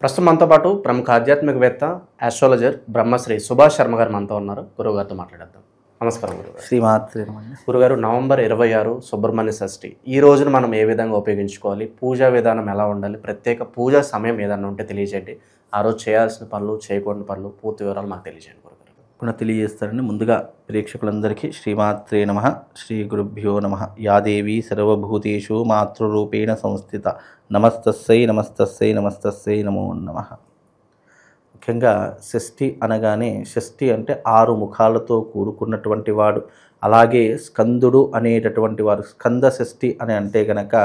ప్రస్తుతం మనతో పాటు ప్రముఖ ఆధ్యాత్మికవేత్త ఆస్ట్రాలజర్ బ్రహ్మశ్రీ సుభాష్ శర్మ గారు మనతో ఉన్నారు. గురువుగారితో మాట్లాడేద్దాం. నమస్కారం గురుగారు. శ్రీమాత్రే. గురుగారు, నవంబర్ 26 సుబ్రహ్మణ్య షష్ఠి. ఈ రోజును మనం ఏ విధంగా ఉపయోగించుకోవాలి? పూజా విధానం ఎలా ఉండాలి? ప్రత్యేక పూజా సమయం ఏదన్నా ఉంటే తెలియజేయండి. ఆ రోజు చేయాల్సిన పనులు, చేయకూడని పనులు, పూర్తి వివరాలు మాకు తెలియజేయండి గురుగారు. పునః తెలియజేస్తారండి. ముందుగా ప్రేక్షకులందరికీ శ్రీమాత్రే నమః, శ్రీ గురుభ్యో నమః. యా దేవీ సర్వభూతేషు మాతృరూపేణ సంస్థిత నమస్తస్సై నమస్తస్సై నమస్తస్సై నమో నమః. ముఖ్యంగా షష్ఠి అనగానే, షష్ఠి అంటే 6 ముఖాలతో కూడుకున్నటువంటి వాడు. అలాగే స్కందుడు అనేటటువంటి వాడు. స్కంద షష్ఠి అని అంటే కనుక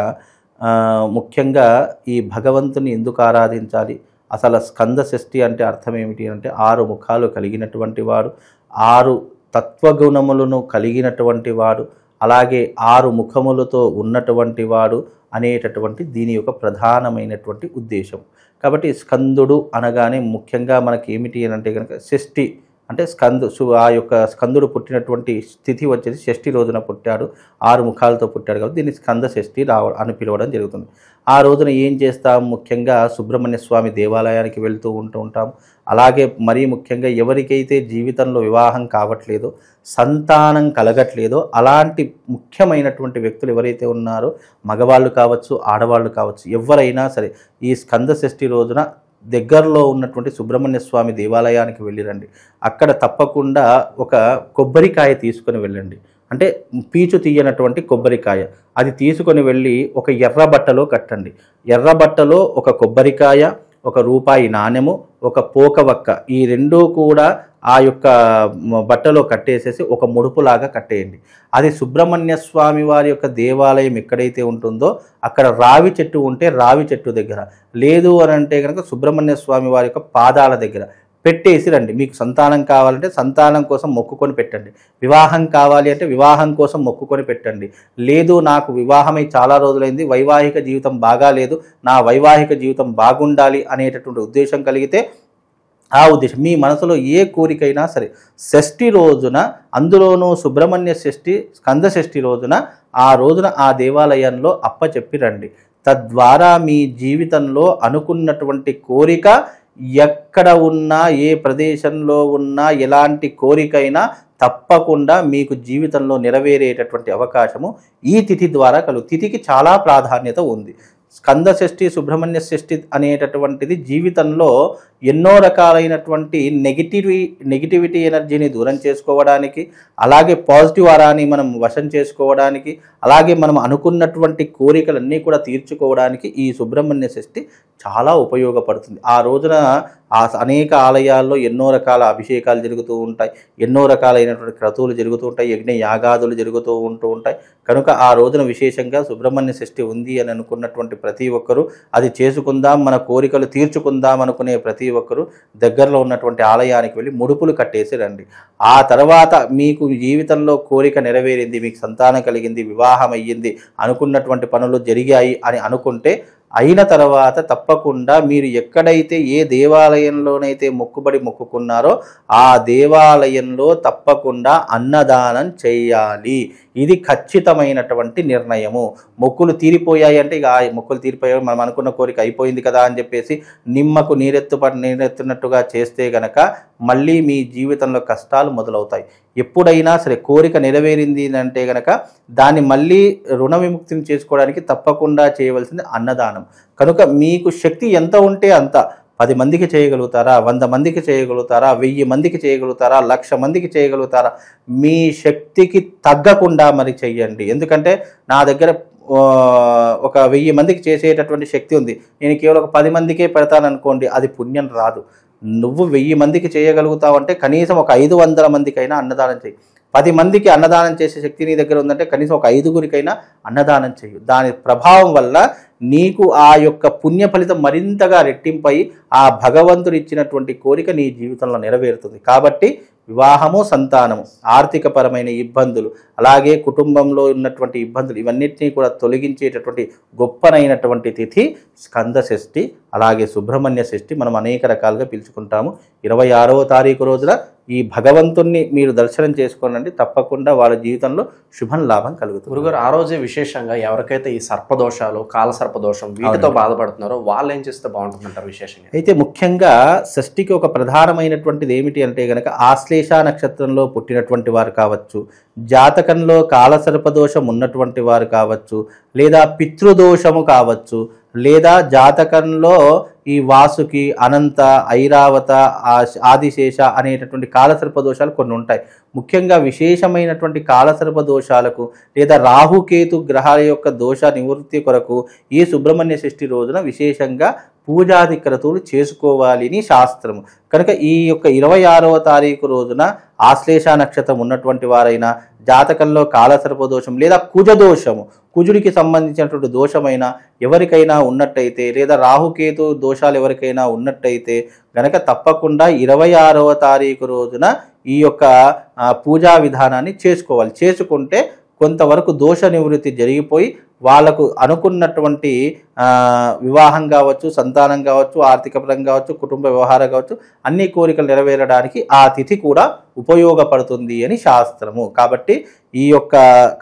ముఖ్యంగా ఈ భగవంతుని ఎందుకు ఆరాధించాలి? అసలు స్కంద షష్ఠి అంటే అర్థం ఏమిటి అంటే 6 ముఖాలు కలిగినటువంటి వాడు, 6 తత్వగుణములను కలిగినటువంటి వాడు, అలాగే 6 ముఖములతో ఉన్నటువంటి వాడు అనేటటువంటి దీని యొక్క ప్రధానమైనటువంటి ఉద్దేశం. కాబట్టి స్కందుడు అనగానే ముఖ్యంగా మనకి ఏమిటి అని అంటే కనుక షష్ఠి అంటే ఆ యొక్క స్కందుడు పుట్టినటువంటి స్థితి వచ్చేసి షష్ఠి రోజున పుట్టాడు, 6 ముఖాలతో పుట్టాడు కాబట్టి దీన్ని స్కంద షష్ఠి అని పిలవడం జరుగుతుంది. ఆ రోజున ఏం చేస్తాం? ముఖ్యంగా సుబ్రహ్మణ్య స్వామి దేవాలయానికి వెళ్తూ ఉంటాం. అలాగే మరీ ముఖ్యంగా ఎవరికైతే జీవితంలో వివాహం కావట్లేదో, సంతానం కలగట్లేదో అలాంటి ముఖ్యమైనటువంటి వ్యక్తులు ఎవరైతే ఉన్నారో, మగవాళ్ళు కావచ్చు, ఆడవాళ్ళు కావచ్చు, ఎవరైనా సరే ఈ స్కంద షష్ఠి రోజున దగ్గరలో ఉన్నటువంటి సుబ్రహ్మణ్య స్వామి దేవాలయానికి వెళ్ళిరండి. అక్కడ తప్పకుండా ఒక కొబ్బరికాయ తీసుకొని వెళ్ళండి. అంటే పీచు తీయనటువంటి కొబ్బరికాయ అది తీసుకొని వెళ్ళి ఒక ఎర్ర బట్టలో కట్టండి. ఎర్ర బట్టలో ఒక కొబ్బరికాయ, ఒక రూపాయి నాణెము, ఒక పోకవక్క, ఈ రెండూ కూడా ఆ యొక్క బట్టలో కట్టేసేసి ఒక ముడుపులాగా కట్టేయండి. అది సుబ్రహ్మణ్య స్వామి వారి యొక్క దేవాలయం ఎక్కడైతే ఉంటుందో అక్కడ రావి చెట్టు ఉంటే రావి చెట్టు దగ్గర, లేదు అని అంటే కనుక సుబ్రహ్మణ్య స్వామి వారి యొక్క పాదాల దగ్గర పెట్టేసి రండి. మీకు సంతానం కావాలంటే సంతానం కోసం మొక్కుకొని పెట్టండి. వివాహం కావాలి అంటే వివాహం కోసం మొక్కుకొని పెట్టండి. లేదు నాకు వివాహమై చాలా రోజులైంది, వైవాహిక జీవితం బాగాలేదు, నా వైవాహిక జీవితం బాగుండాలి అనేటటువంటి ఉద్దేశం కలిగితే ఆ ఉద్దేశం మీ మనసులో ఏ కోరికైనా సరే షష్ఠి రోజున, అందులోనూ సుబ్రహ్మణ్య షష్ఠి స్కంద షష్ఠి రోజున, ఆ రోజున ఆ దేవాలయంలో అప్పచెప్పి రండి. తద్వారా మీ జీవితంలో అనుకున్నటువంటి కోరిక ఎక్కడ ఉన్నా, ఏ ప్రదేశంలో ఉన్నా, ఎలాంటి కోరికైనా తప్పకుండా మీకు జీవితంలో నెరవేరేటటువంటి అవకాశము ఈ తిథి ద్వారా తిథికి చాలా ప్రాధాన్యత ఉంది. స్కంద షష్ఠి, సుబ్రహ్మణ్య షష్ఠి అనేటటువంటిది జీవితంలో ఎన్నో రకాలైనటువంటి నెగిటివిటీ ఎనర్జీని దూరం చేసుకోవడానికి, అలాగే పాజిటివ్ ఆరాని మనం వశం చేసుకోవడానికి, అలాగే మనం అనుకున్నటువంటి కోరికలన్నీ కూడా తీర్చుకోవడానికి ఈ సుబ్రహ్మణ్య షష్ఠి చాలా ఉపయోగపడుతుంది. ఆ రోజున అనేక ఆలయాల్లో ఎన్నో రకాల అభిషేకాలు జరుగుతూ ఉంటాయి, ఎన్నో రకాలైనటువంటి క్రతువులు జరుగుతూ ఉంటాయి, యజ్ఞ యాగాదులు జరుగుతూ ఉంటాయి. కనుక ఆ రోజున విశేషంగా సుబ్రహ్మణ్య షష్ఠి ఉంది అని అనుకున్నటువంటి ప్రతి ఒక్కరూ అది చేసుకుందాం, మన కోరికలు తీర్చుకుందాం అనుకునే ప్రతి ఒక్కరూ దగ్గరలో ఉన్నటువంటి ఆలయానికి వెళ్ళి ముడుపులు కట్టేసి రండి. ఆ తర్వాత మీకు జీవితంలో కోరిక నెరవేరింది, మీకు సంతానం కలిగింది, వివాహం అయ్యింది, అనుకున్నటువంటి పనులు జరిగాయి అని అనుకుంటే, అయిన తర్వాత తప్పకుండా మీరు ఎక్కడైతే ఏ దేవాలయంలోనైతే మొక్కుకున్నారో ఆ దేవాలయంలో తప్పకుండా అన్నదానం చేయాలి. ఇది ఖచ్చితమైనటువంటి నిర్ణయము. మొక్కులు తీరిపోయాయి అంటే ఇక మొక్కులు తీరిపోయాయి, మనం అనుకున్న కోరిక అయిపోయింది కదా అని చెప్పేసి నిమ్మకు నీరెత్తునట్టుగా చేస్తే గనక మళ్ళీ మీ జీవితంలో కష్టాలు మొదలవుతాయి. ఎప్పుడైనా సరే కోరిక నెరవేరింది అంటే గనక దాన్ని మళ్ళీ రుణ విముక్తిని చేసుకోవడానికి తప్పకుండా చేయవలసింది అన్నదానం. కనుక మీకు శక్తి ఎంత ఉంటే అంత, 10 మందికి చేయగలుగుతారా, 100 మందికి చేయగలుగుతారా, 1000 మందికి చేయగలుగుతారా, 1,00,000 మందికి చేయగలుగుతారా, మీ శక్తికి తగ్గకుండా మరి చెయ్యండి. ఎందుకంటే నా దగ్గర ఒక 1000 మందికి చేసేటటువంటి శక్తి ఉంది, నేను కేవలం ఒక 10 మందికే పెడతాననుకోండి, అది పుణ్యం రాదు. నువ్వు 1000 మందికి చేయగలుగుతావు అంటే కనీసం ఒక 500 మందికైనా అన్నదానం చేయి. 10 మందికి అన్నదానం చేసే శక్తి నీ దగ్గర ఉందంటే కనీసం ఒక 5గురికైనా అన్నదానం చేయు. దాని ప్రభావం వల్ల నీకు ఆ యొక్క పుణ్య ఫలితం మరింతగా రెట్టింపై ఆ భగవంతుడు ఇచ్చినటువంటి కోరిక నీ జీవితంలో నెరవేరుతుంది. కాబట్టి వివాహము, సంతానము, ఆర్థికపరమైన ఇబ్బందులు, అలాగే కుటుంబంలో ఉన్నటువంటి ఇబ్బందులు, ఇవన్నిటినీ కూడా తొలగించేటటువంటి గొప్పనైనటువంటి తిథి స్కంద షష్ఠి. అలాగే సుబ్రహ్మణ్య షష్ఠి మనం అనేక రకాలుగా పిలుచుకుంటాము. 26వ తారీఖు రోజున ఈ భగవంతుణ్ణి మీరు దర్శనం చేసుకోనండి, తప్పకుండా వాళ్ళ జీవితంలో శుభం లాభం కలుగుతుంది. గురుగారు, ఆ రోజే విశేషంగా ఎవరికైతే ఈ సర్పదోషాలు, కాల సర్పదోషం వీటితో బాధపడుతున్నారో వాళ్ళు ఏం చేస్తే బాగుంటుందంటారు విశేషంగా? అయితే ముఖ్యంగా షష్ఠికి ఒక ప్రధానమైనటువంటిది ఏమిటి అంటే గనక ఆశ్లేష నక్షత్రంలో పుట్టినటువంటి వారు కావచ్చు, జాతకంలో కాలసర్పదోషం ఉన్నటువంటి వారు కావచ్చు, లేదా పితృదోషము కావచ్చు, లేదా జాతకంలో ఈ వాసుకి, అనంత, ఐరావత, ఆదిశేష అనేటటువంటి కాలసర్పదోషాలు కొన్ని ఉంటాయి. ముఖ్యంగా విశేషమైనటువంటి కాలసర్పదోషాలకు లేదా రాహుకేతు గ్రహాల యొక్క దోష నివృత్తి కొరకు ఈ సుబ్రహ్మణ్య షష్ఠి రోజున విశేషంగా పూజాది క్రతువులు చేసుకోవాలి అని శాస్త్రము. కనుక ఈ యొక్క 26వ తారీఖు రోజున ఆశ్లేష నక్షత్రం ఉన్నటువంటి వారైనా, జాతకంలో కాలసర్పదోషం లేదా కుజదోషము, కుజుడికి సంబంధించినటువంటి దోషమైన ఎవరికైనా ఉన్నట్టయితే, లేదా రాహుకేతు దోషాలు ఎవరికైనా ఉన్నట్టయితే గనక తప్పకుండా 26వ తారీఖు రోజున ఈ యొక్క పూజా విధానాన్ని చేసుకోవాలి. చేసుకుంటే కొంతవరకు దోష నివృత్తి జరిగిపోయి వాళ్ళకు అనుకున్నటువంటి వివాహం కావచ్చు, సంతానం కావచ్చు, ఆర్థిక పరంగా కావచ్చు, కుటుంబ వ్యవహారం కావచ్చు, అన్ని కోరికలు నెరవేరడానికి ఆ తిథి కూడా ఉపయోగపడుతుంది అని శాస్త్రము. కాబట్టి ఈ యొక్క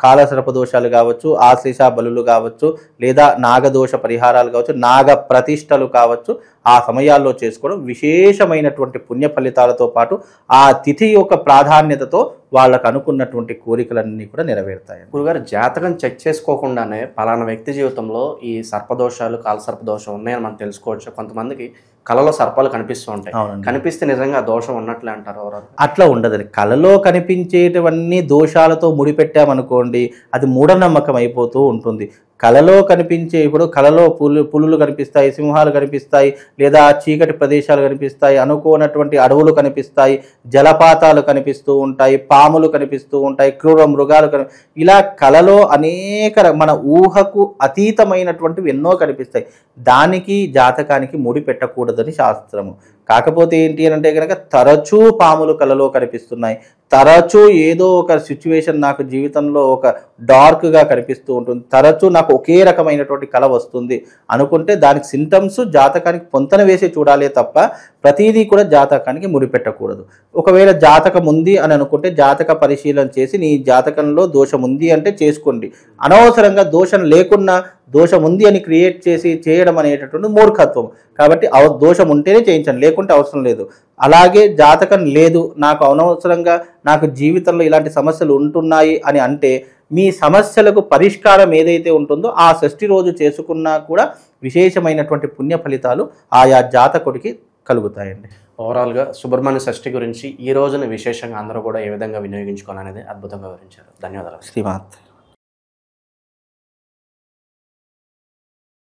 కాలసర్పదోషాలు కావచ్చు, ఆశ్లేష బలులు కావచ్చు, లేదా నాగదోష పరిహారాలు కావచ్చు, నాగ ప్రతిష్టలు కావచ్చు, ఆ సమయాల్లో చేసుకోవడం విశేషమైనటువంటి పుణ్య ఫలితాలతో పాటు ఆ తిథి యొక్క ప్రాధాన్యతతో వాళ్ళకు అనుకున్నటువంటి కోరికలన్నీ కూడా నెరవేరుతాయి. గురుగారు, జాతకం చెక్ చేసుకోకుండానే పలానా వ్యక్తి జీవితంలో ఈ సర్పదోషాలు, కాలసర్పదోషం ఉన్నాయని మనం తెలుసుకోవచ్చు. కొంతమందికి కళలో సర్పాలు కనిపిస్తూ ఉంటాయి. కనిపిస్తే నిజంగా దోషం ఉన్నట్లే అంటారు ఎవరు? అట్లా ఉండదు. కళలో కనిపించేటివన్నీ దోషాలతో ముడిపెట్టామనుకోండి, అది మూఢనమ్మకం అయిపోతూ ఉంటుంది. కళలో కనిపించే, ఇప్పుడు కళలో పులులు కనిపిస్తాయి, సింహాలు కనిపిస్తాయి, లేదా చీకటి ప్రదేశాలు కనిపిస్తాయి, అనుకోనటువంటి అడవులు కనిపిస్తాయి, జలపాతాలు కనిపిస్తూ ఉంటాయి, పాములు కనిపిస్తూ ఉంటాయి, క్రూర మృగాలు ఇలా కళలో అనేక మన ఊహకు అతీతమైనటువంటివి ఎన్నో కనిపిస్తాయి. దానికి జాతకానికి ముడి పెట్టకూడదని శాస్త్రము. కాకపోతే ఏంటి అని అంటే కనుక తరచూ పాములు కళలో కనిపిస్తున్నాయి, తరచూ ఏదో ఒక సిచ్యువేషన్ నాకు జీవితంలో ఒక డార్క్గా కనిపిస్తూ ఉంటుంది, తరచూ నాకు ఒకే రకమైనటువంటి కళ వస్తుంది అనుకుంటే దానికి సింటమ్స్ జాతకానికి పొంతన వేసి చూడాలే తప్ప ప్రతిదీ కూడా జాతకానికి ముడిపెట్టకూడదు. ఒకవేళ జాతకం ఉంది అని అనుకుంటే జాతక పరిశీలన చేసి నీ జాతకంలో దోషం ఉంది అంటే చేసుకోండి. అనవసరంగా దోషం లేకున్నా దోషం ఉంది అని క్రియేట్ చేసి చేయడం అనేటటువంటి మూర్ఖత్వం. కాబట్టి దోషం ఉంటేనే చేయించండి, లేకుంటే అవసరం లేదు. అలాగే జాతకం లేదు, నాకు అనవసరంగా నాకు జీవితంలో ఇలాంటి సమస్యలు ఉంటున్నాయి అని అంటే మీ సమస్యలకు పరిష్కారం ఏదైతే ఉంటుందో ఆ షష్ఠి రోజు చేసుకున్నా కూడా విశేషమైనటువంటి పుణ్య ఫలితాలు ఆయా జాతకుడికి కలుగుతాయండి. ఓవరాల్గా సుబ్రహ్మణ్య షష్ఠి గురించి ఈ రోజున విశేషంగా అందరూ కూడా ఏ విధంగా వినియోగించుకోవాలనేది అద్భుతంగా వివరించారు. ధన్యవాదాలు. శ్రీమాత్.